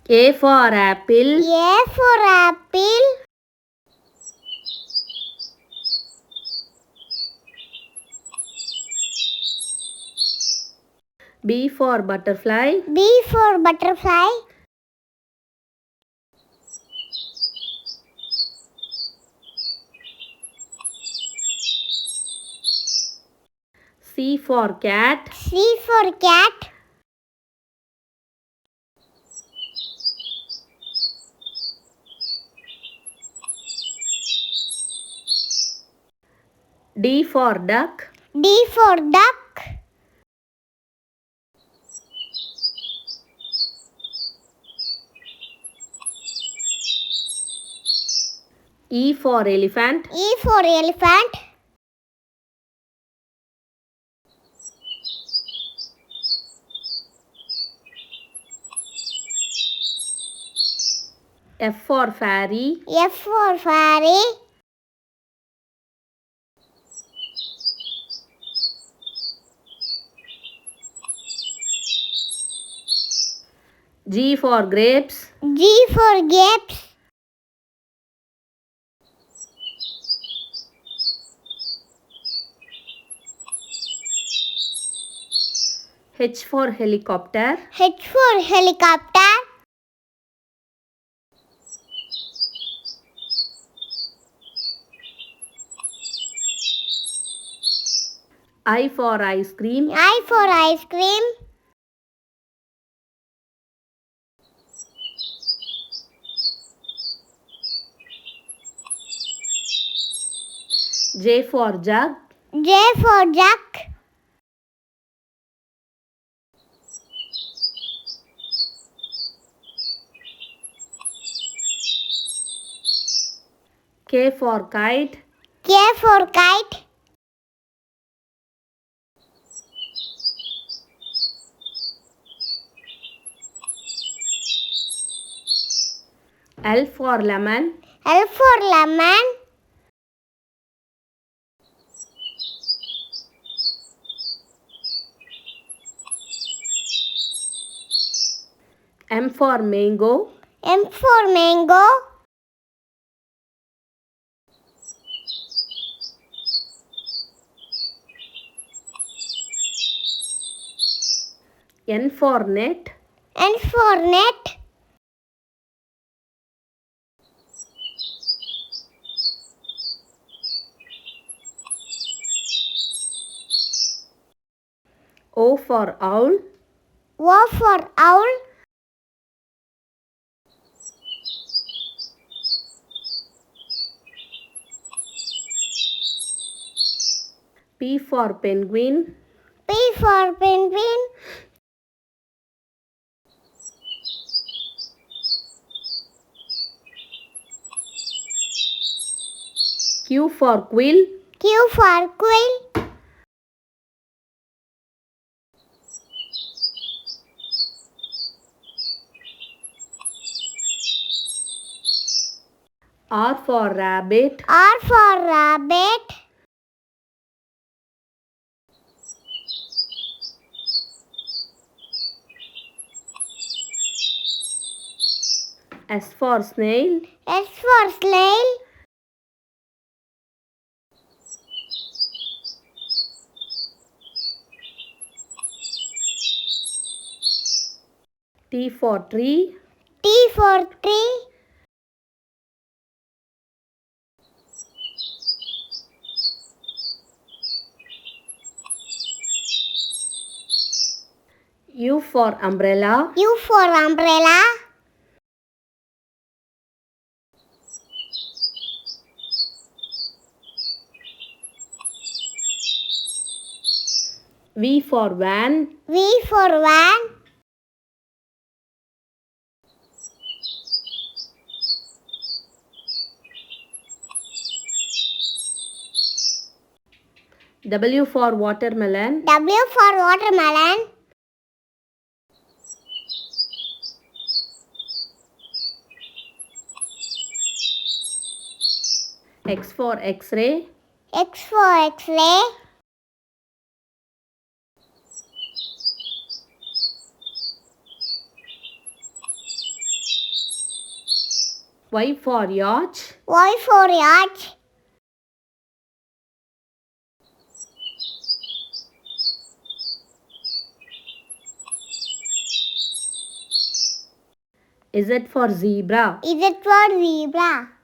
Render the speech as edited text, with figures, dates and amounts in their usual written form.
A for apple. A for apple. B for butterfly. B for butterfly. C for cat. C for cat. D for duck. D for duck. E for elephant. E for elephant. F for fairy. F for fairy. G for grapes. G for grapes. H for helicopter. H for helicopter. I for ice cream. I for ice cream. J for jug. J for jug. K for kite. K for kite. L for lemon. L for lemon. M for mango. M for mango. N for net. N for net. O for owl. O for owl. P for penguin. P for penguin. Q for quill. Q for quill. R for rabbit. R for rabbit. S for snail. S for snail. T for tree. T for tree. U for umbrella. U for umbrella. V for van. V for van. W for watermelon. W for watermelon. X for Xray. X for Xray. Y for yacht. Y for yacht. Z for zebra. Z for zebra.